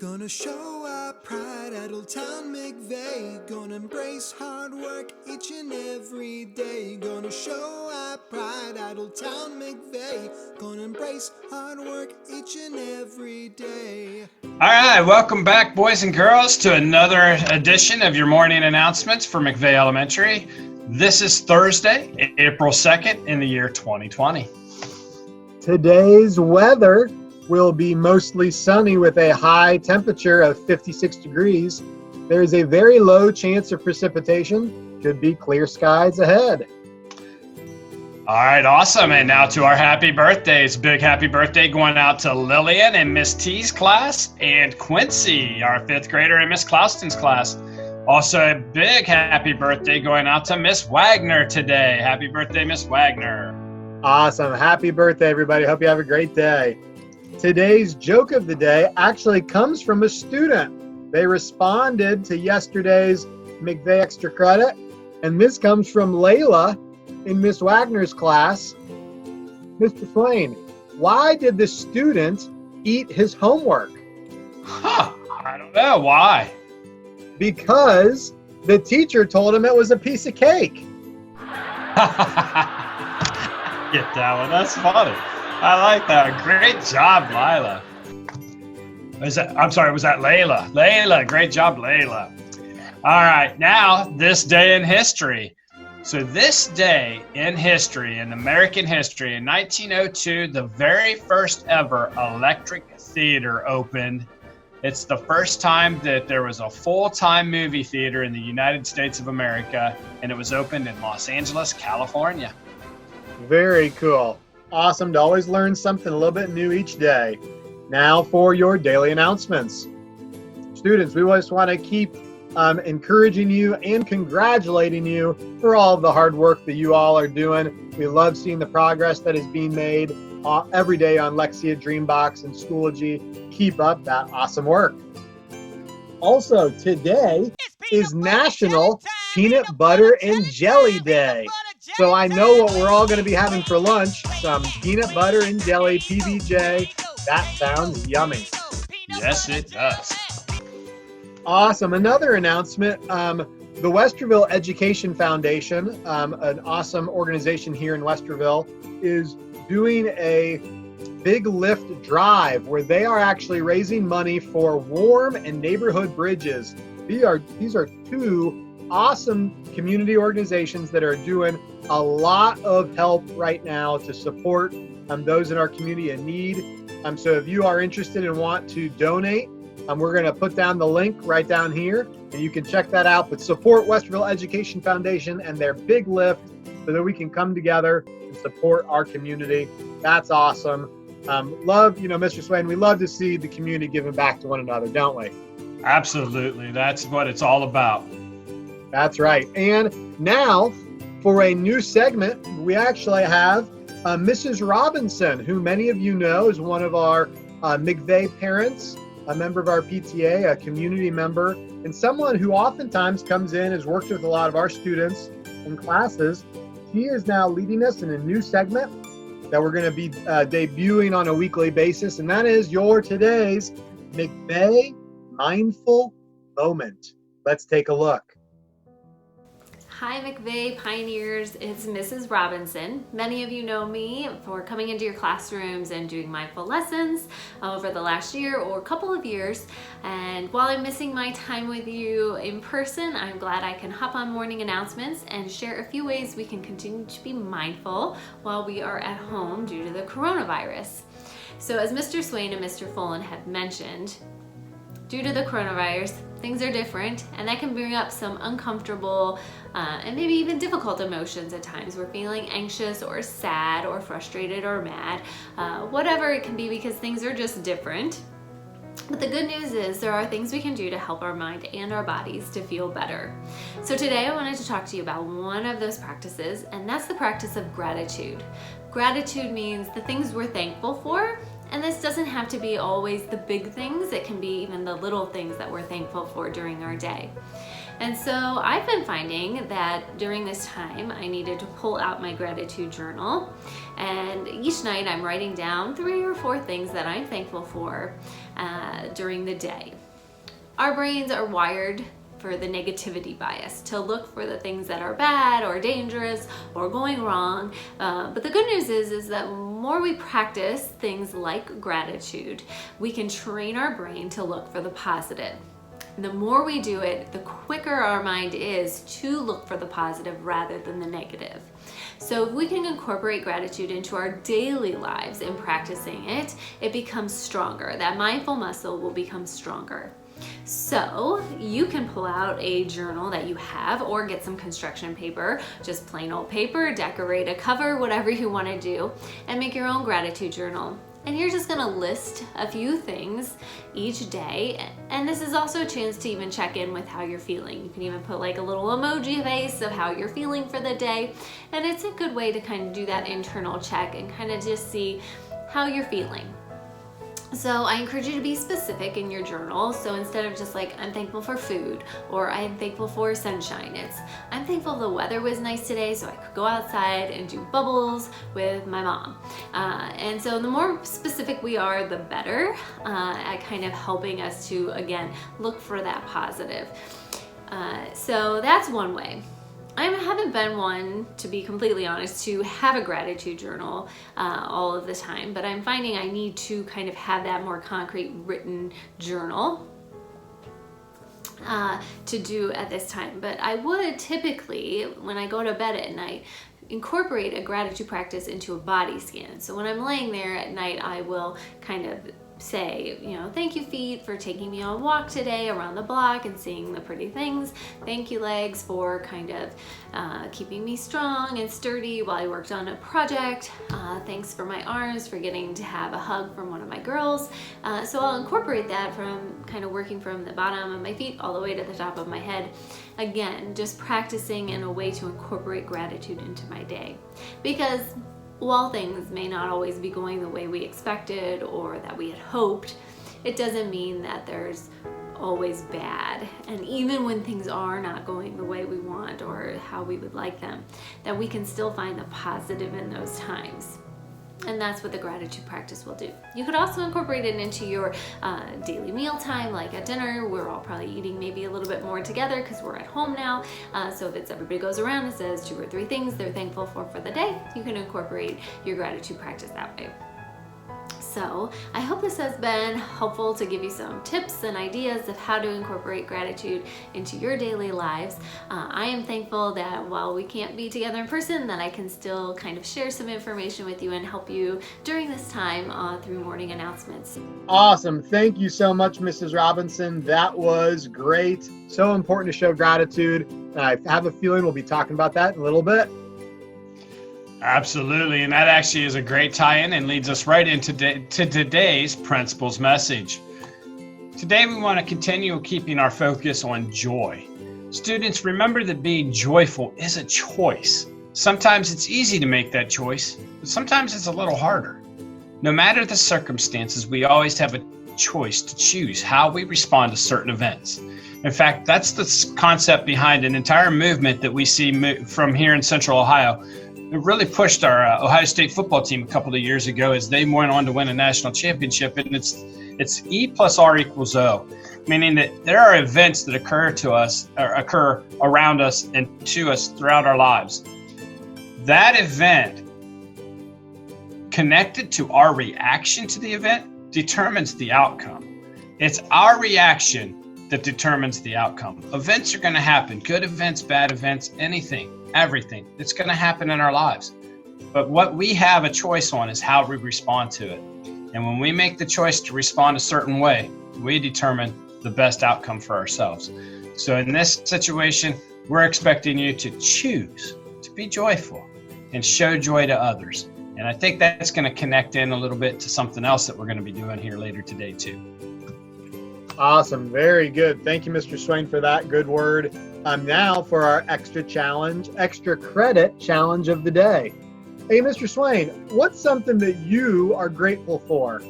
Gonna show our pride at Old Town McVay. Gonna embrace hard work each and every day. Gonna show our pride at Old Town McVay. Gonna embrace hard work each and every day. All right, welcome back, boys and girls, to another edition of your morning announcements for McVay Elementary. This is Thursday, April 2nd in the year 2020. Today's weather will be mostly sunny with a high temperature of 56 degrees. There is a very low chance of precipitation. Could be clear skies ahead. All right, awesome. And now to our happy birthdays. Big happy birthday going out to Lillian in Miss T's class and Quincy, our 5th grader in Miss Clouston's class. Also a big happy birthday going out to Miss Wagner today. Happy birthday, Miss Wagner. Awesome. Happy birthday, everybody. Hope you have a great day. Today's joke of the day actually comes from a student. They responded to yesterday's McVay Extra Credit, and this comes from Layla in Miss Wagner's class. Mr. Swain, why did the student eat his homework? I don't know. Why? Because the teacher told him it was a piece of cake. Get that one. That's funny. I like that. Great job, Lila. Was that Layla? Layla, great job, Layla. All right, now this day in history. So this day in history, in American history, in 1902, the very first ever electric theater opened. It's the first time that there was a full-time movie theater in the United States of America, and it was opened in Los Angeles, California. Very cool. Awesome to always learn something a little bit new each day. Now for your daily announcements. Students, we just want to keep encouraging you and congratulating you for all of the hard work that you all are doing. We love seeing the progress that is being made every day on Lexia, Dreambox, and Schoology. Keep up that awesome work. Also, today is National Peanut Butter and Jelly Day. So I know what we're all going to be having for lunch, some peanut butter and jelly PBJ. That sounds yummy. Yes, it does. Awesome. Another announcement, the Westerville Education Foundation, an awesome organization here in Westerville, is doing a big lift drive where they are actually raising money for warm and neighborhood bridges. These are two awesome community organizations that are doing a lot of help right now to support those in our community in need. So if you are interested and want to donate, we're going to put down the link right down here, and you can check that out. But support Westerville Education Foundation and their big lift so that we can come together and support our community. That's awesome. Love, Mr. Swain, we love to see the community giving back to one another, don't we? Absolutely. That's what it's all about. That's right. And now for a new segment, we actually have Mrs. Robinson, who many of you know is one of our McVay parents, a member of our PTA, a community member, and someone who oftentimes comes in, has worked with a lot of our students in classes. She is now leading us in a new segment that we're going to be debuting on a weekly basis, and that is your today's McVay Mindful Moment. Let's take a look. Hi McVay Pioneers, it's Mrs. Robinson. Many of you know me for coming into your classrooms and doing mindful lessons over the last year or couple of years. And while I'm missing my time with you in person, I'm glad I can hop on morning announcements and share a few ways we can continue to be mindful while we are at home due to the coronavirus. So as Mr. Swain and Mr. Folan have mentioned, due to the coronavirus, things are different, and that can bring up some uncomfortable and maybe even difficult emotions at times. We're feeling anxious or sad or frustrated or mad, whatever it can be, because things are just different. But the good news is there are things we can do to help our mind and our bodies to feel better. So today I wanted to talk to you about one of those practices, and that's the practice of gratitude. Gratitude means the things we're thankful for. And this doesn't have to be always the big things. It can be even the little things that we're thankful for during our day. And so I've been finding that during this time, I needed to pull out my gratitude journal. And each night I'm writing down 3 or 4 things that I'm thankful for. during the day. Our brains are wired for the negativity bias, to look for the things that are bad or dangerous or going wrong. But the good news is that the more we practice things like gratitude, we can train our brain to look for the positive. And the more we do it, the quicker our mind is to look for the positive rather than the negative. So if we can incorporate gratitude into our daily lives in practicing it, it becomes stronger. That mindful muscle will become stronger. So you can pull out a journal that you have or get some construction paper, just plain old paper, decorate a cover, whatever you want to do, and make your own gratitude journal. And you're just gonna list a few things each day. And this is also a chance to even check in with how you're feeling. You can even put like a little emoji face of how you're feeling for the day. And it's a good way to kind of do that internal check and kind of just see how you're feeling. So I encourage you to be specific in your journal. So instead of just like, I'm thankful for food, or I'm thankful for sunshine, it's, I'm thankful the weather was nice today so I could go outside and do bubbles with my mom. And so the more specific we are, the better at kind of helping us to, again, look for that positive. So that's one way. I haven't been one, to be completely honest, to have a gratitude journal all of the time, but I'm finding I need to kind of have that more concrete written journal to do at this time. But I would typically, when I go to bed at night, incorporate a gratitude practice into a body scan. So when I'm laying there at night, I will kind of say, you know, thank you feet for taking me on a walk today around the block and seeing the pretty things. Thank you legs for kind of keeping me strong and sturdy while I worked on a project. Thanks for my arms for getting to have a hug from one of my girls. So I'll incorporate that from kind of working from the bottom of my feet all the way to the top of my head. Again, just practicing in a way to incorporate gratitude into my day. Because while things may not always be going the way we expected or that we had hoped, it doesn't mean that there's always bad. And even when things are not going the way we want or how we would like them, that we can still find the positive in those times. And that's what the gratitude practice will do. You could also incorporate it into your daily meal time, like at dinner. We're all probably eating maybe a little bit more together because we're at home now. So if it's everybody goes around and says 2 or 3 things they're thankful for the day, you can incorporate your gratitude practice that way. So I hope this has been helpful to give you some tips and ideas of how to incorporate gratitude into your daily lives. I am thankful that while we can't be together in person, that I can still kind of share some information with you and help you during this time through morning announcements. Awesome. Thank you so much, Mrs. Robinson. That was great. So important to show gratitude. I have a feeling we'll be talking about that in a little bit. Absolutely, and that actually is a great tie-in and leads us right into today's principles message. Today we want to continue keeping our focus on joy. Students, remember that being joyful is a choice. Sometimes it's easy to make that choice, but sometimes it's a little harder. No matter the circumstances, we always have a choice to choose how we respond to certain events. In fact, that's the concept behind an entire movement that we see from here in Central Ohio. It really pushed our Ohio State football team a couple of years ago as they went on to win a national championship, and it's E plus R equals O, meaning that there are events that occur around us and to us throughout our lives. That event, connected to our reaction to the event, determines the outcome. It's our reaction that determines the outcome. Events are going to happen, good events, bad events, anything. Everything. It's going to happen in our lives. But what we have a choice on is how we respond to it. And when we make the choice to respond a certain way, we determine the best outcome for ourselves. So in this situation, we're expecting you to choose to be joyful and show joy to others. And I think that's going to connect in a little bit to something else that we're going to be doing here later today too. Awesome. Very good. Thank you, Mr. Swain, for that good word. Now for our extra credit challenge of the day. Hey, Mr. Swain, what's something that you are grateful for?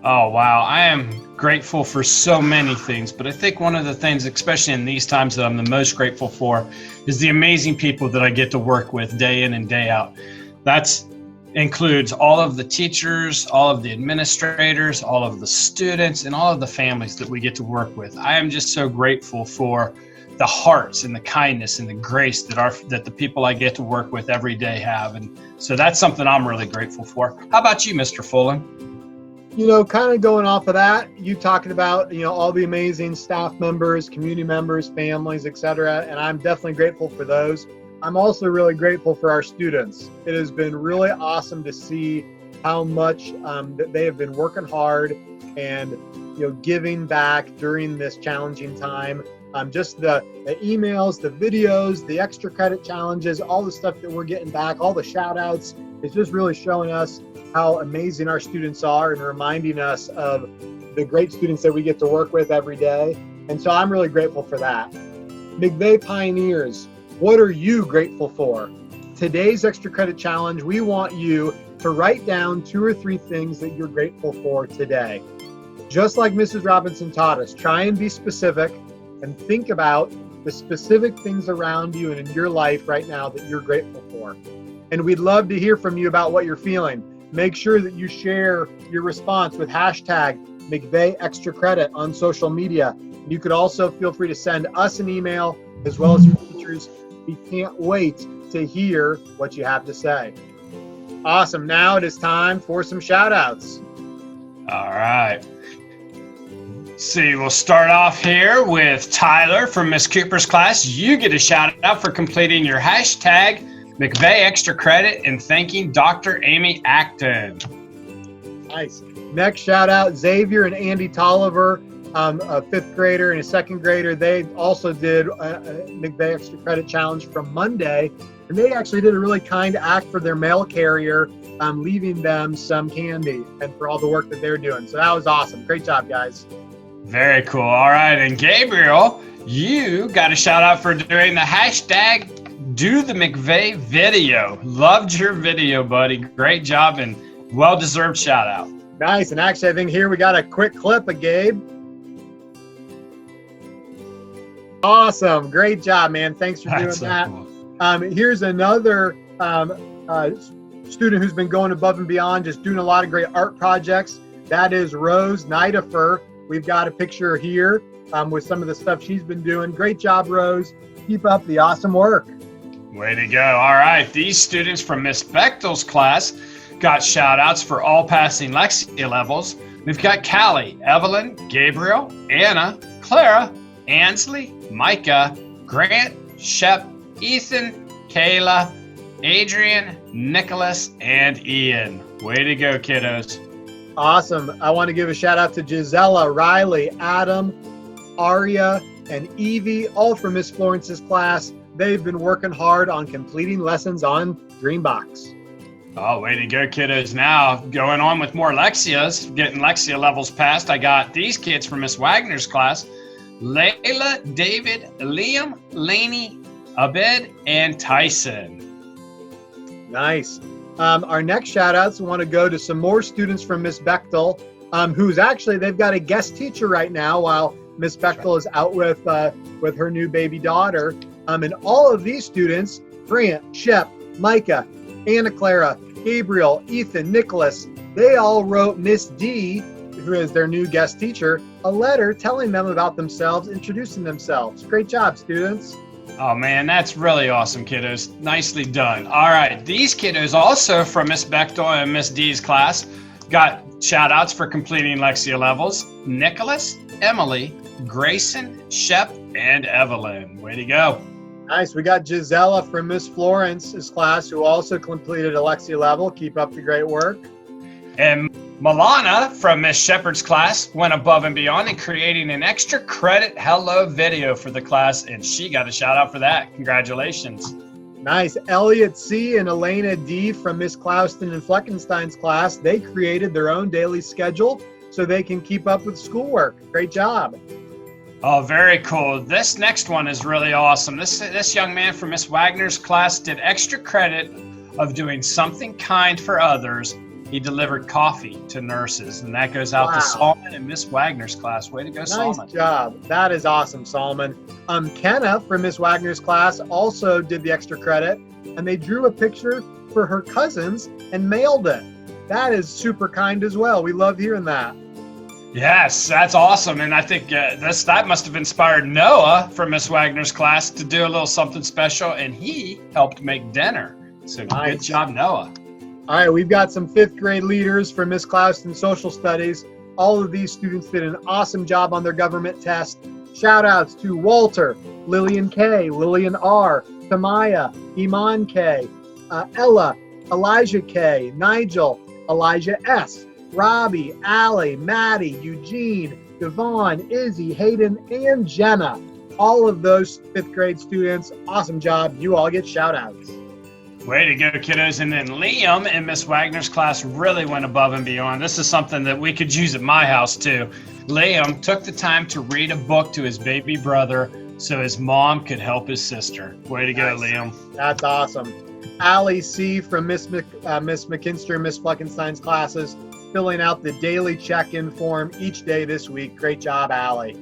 Oh, wow. I am grateful for so many things, but I think one of the things, especially in these times, that I'm the most grateful for is the amazing people that I get to work with day in and day out. That's includes all of the teachers, all of the administrators, all of the students, and all of the families that we get to work with. I am just so grateful for the hearts and the kindness and the grace that the people I get to work with every day have. And so that's something I'm really grateful for. How about you, Mr. Fullen? Kind of going off of that, you talking about, all the amazing staff members, community members, families, etc. And I'm definitely grateful for those. I'm also really grateful for our students. It has been really awesome to see how much that they have been working hard and giving back during this challenging time. Just the emails, the videos, the extra credit challenges, all the stuff that we're getting back, all the shout outs, it's just really showing us how amazing our students are and reminding us of the great students that we get to work with every day. And so I'm really grateful for that. McVay Pioneers, what are you grateful for? Today's extra credit challenge, we want you to write down 2 or 3 things that you're grateful for today. Just like Mrs. Robinson taught us, try and be specific and think about the specific things around you and in your life right now that you're grateful for. And we'd love to hear from you about what you're feeling. Make sure that you share your response with hashtag McVay Extra Credit on social media. You could also feel free to send us an email as well as your teachers. We can't wait to hear what you have to say. Awesome. Now it is time for some shout outs. All right. See, we'll start off here with Tyler from Miss Cooper's class. You get a shout out for completing your hashtag McVay Extra Credit and thanking Dr. Amy Acton. Nice. Next shout out, Xavier and Andy Tolliver, a 5th grader and a 2nd grader. They also did a McVay Extra Credit Challenge from Monday, and they actually did a really kind act for their mail carrier, leaving them some candy and for all the work that they're doing. So that was awesome. Great job, guys. Very cool. All right. And Gabriel, you got a shout out for doing the hashtag Do the McVay video. Loved your video, buddy. Great job and well-deserved shout out. Nice. And actually, I think here we got a quick clip of Gabe. Awesome. Great job, man. Thanks for doing that. Cool. Here's another student who's been going above and beyond, just doing a lot of great art projects. That is Rose Nidifer. We've got a picture here with some of the stuff she's been doing. Great job, Rose. Keep up the awesome work. Way to go. All right. These students from Miss Bechtel's class got shout outs for all passing Lexia levels. We've got Callie, Evelyn, Gabriel, Anna, Clara, Ansley, Micah, Grant, Shep, Ethan, Kayla, Adrian, Nicholas, and Ian. Way to go, kiddos. Awesome. I want to give a shout out to Gisela, Riley, Adam, Aria, and Evie, all from Miss Florence's class. They've been working hard on completing lessons on Dreambox. Oh, way to go, kiddos. Now, going on with more Lexias, getting Lexia levels passed, I got these kids from Miss Wagner's class, Layla, David, Liam, Laney, Abed, and Tyson. Nice. Our next shout outs want to go to some more students from Miss Bechtel, who's actually, they've got a guest teacher right now while Miss Bechtel is out with her new baby daughter. And all of these students, Grant, Shep, Micah, Anna Clara, Gabriel, Ethan, Nicholas, they all wrote Miss D, who is their new guest teacher, a letter telling them about themselves, introducing themselves. Great job, students. Oh man, that's really awesome, kiddos. Nicely done. All right, these kiddos also from Miss Bechtel and Miss D's class got shout outs for completing Lexia levels. Nicholas, Emily, Grayson, Shep, and Evelyn. Way to go. Nice. We got Gisela from Miss Florence's class who also completed a Lexia level. Keep up the great work. And Milana from Miss Shepard's class went above and beyond in creating an extra credit hello video for the class, and she got a shout out for that. Congratulations. Nice. Elliot C. and Elena D. from Miss Clouston and Fleckenstein's class, they created their own daily schedule so they can keep up with schoolwork. Great job. Oh, very cool. This next one is really awesome. This young man from Miss Wagner's class did extra credit of doing something kind for others. He delivered coffee to nurses, and that goes out to Salman and Miss Wagner's class. Way to go, Salman. Nice job. That is awesome, Salman. Kenna from Miss Wagner's class also did the extra credit, and they drew a picture for her cousins and mailed it. That is super kind as well. We love hearing that. Yes, that's awesome. And I think that must have inspired Noah from Miss Wagner's class to do a little something special, and he helped make dinner. So Nice. Good job, Noah. All right, we've got some 5th grade leaders from Miss Clouston Social Studies. All of these students did an awesome job on their government test. Shout outs to Walter, Lillian K, Lillian R, Tamaya, Iman K, Ella, Elijah K, Nigel, Elijah S, Robbie, Allie, Maddie, Eugene, Devon, Izzy, Hayden, and Jenna. All of those 5th grade students, awesome job. You all get shout outs. Way to go, kiddos. And then Liam in Miss Wagner's class really went above and beyond. This is something that we could use at my house too. Liam took the time to read a book to his baby brother so his mom could help his sister. Way to go, Liam. That's awesome. Allie C from Miss McKinster, Miss Fleckenstein's classes, filling out the daily check-in form each day this week. Great job, Allie.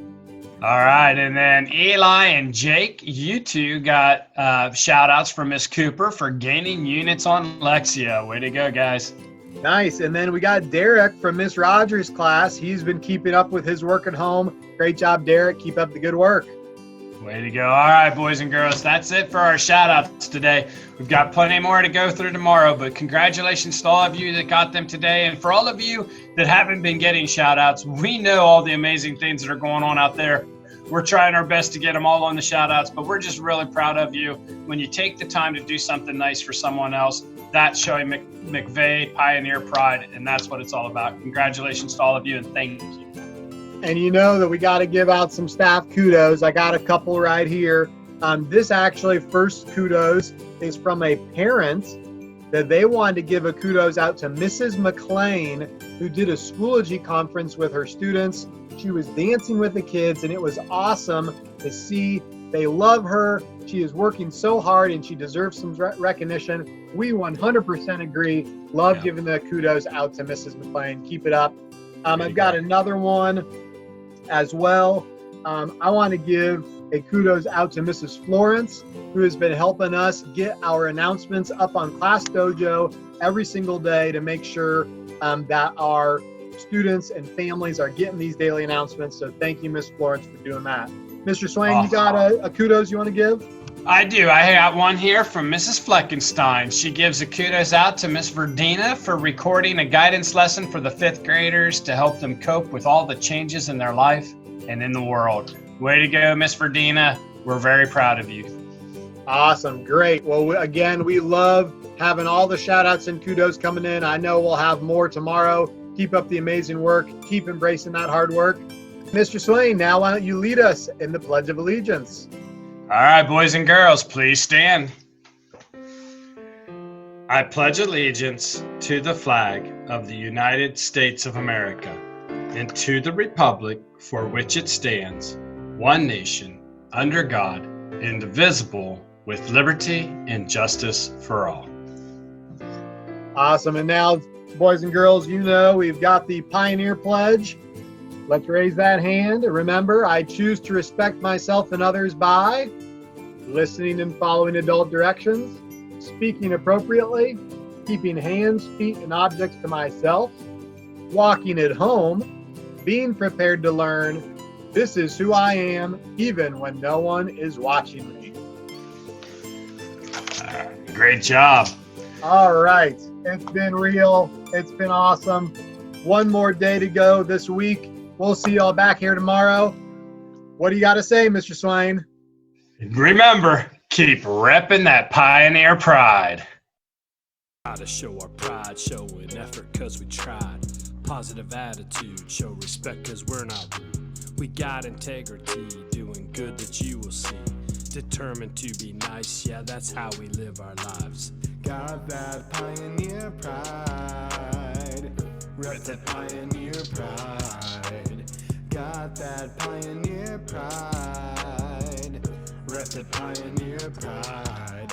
All right, and then Eli and Jake, you two got shout outs from Miss Cooper for gaining units on Lexia. Way to go, guys. Nice. And then we got Derek from Miss Rogers' class. He's been keeping up with his work at home. Great job, Derek. Keep up the good work. Way to go. All right, boys and girls, that's it for our shout outs today. We've got plenty more to go through tomorrow, but congratulations to all of you that got them today. And for all of you that haven't been getting shout outs, we know all the amazing things that are going on out there. We're trying our best to get them all on the shout outs, but we're just really proud of you. When you take the time to do something nice for someone else, that's showing McVay Pioneer Pride, and that's what it's all about. Congratulations to all of you, and thank you. And you know that we got to give out some staff kudos. I got a couple right here. This actually first kudos is from a parent that they wanted to give a kudos out to Mrs. McLean, who did a Schoology conference with her students. She was dancing with the kids, and it was awesome to see. They love her. She is working so hard, and she deserves some recognition. We 100% agree. Love giving the kudos out to Mrs. McLean. Keep it up. I've got another one as well. I want to give a kudos out to Mrs. Florence, who has been helping us get our announcements up on Class Dojo every single day to make sure that our students and families are getting these daily announcements. So thank you, Miss Florence, for doing that. Mr. Swain, you got a kudos you want to give? I do. I got one here from Mrs. Fleckenstein. She gives a kudos out to Miss Verdina for recording a guidance lesson for the 5th graders to help them cope with all the changes in their life and in the world. Way to go, Miss Verdina. We're very proud of you. Awesome. Great. Well, again, we love having all the shout outs and kudos coming in. I know we'll have more tomorrow. Keep up the amazing work. Keep embracing that hard work. Mr. Swain, now why don't you lead us in the Pledge of Allegiance? All right, boys and girls, please stand. I pledge allegiance to the flag of the United States of America and to the republic for which it stands, one nation, under God, indivisible, with liberty and justice for all. Awesome. And now, boys and girls, you know we've got the Pioneer Pledge. Let's raise that hand. Remember, I choose to respect myself and others by listening and following adult directions, speaking appropriately, keeping hands, feet, and objects to myself, walking at home, being prepared to learn. This is who I am, even when no one is watching me. Great job. All right. It's been real. It's been awesome. One more day to go this week. We'll see y'all back here tomorrow. What do you got to say, Mr. Swain? Remember, keep repping that Pioneer Pride. To show our pride, showing effort cause we tried. Positive attitude, show respect cause we're not rude. We got integrity, doing good that you will see. Determined to be nice, yeah, that's how we live our lives. Got that pioneer pride. Rep that pioneer pride. Got that pioneer pride. Rep that pioneer pride.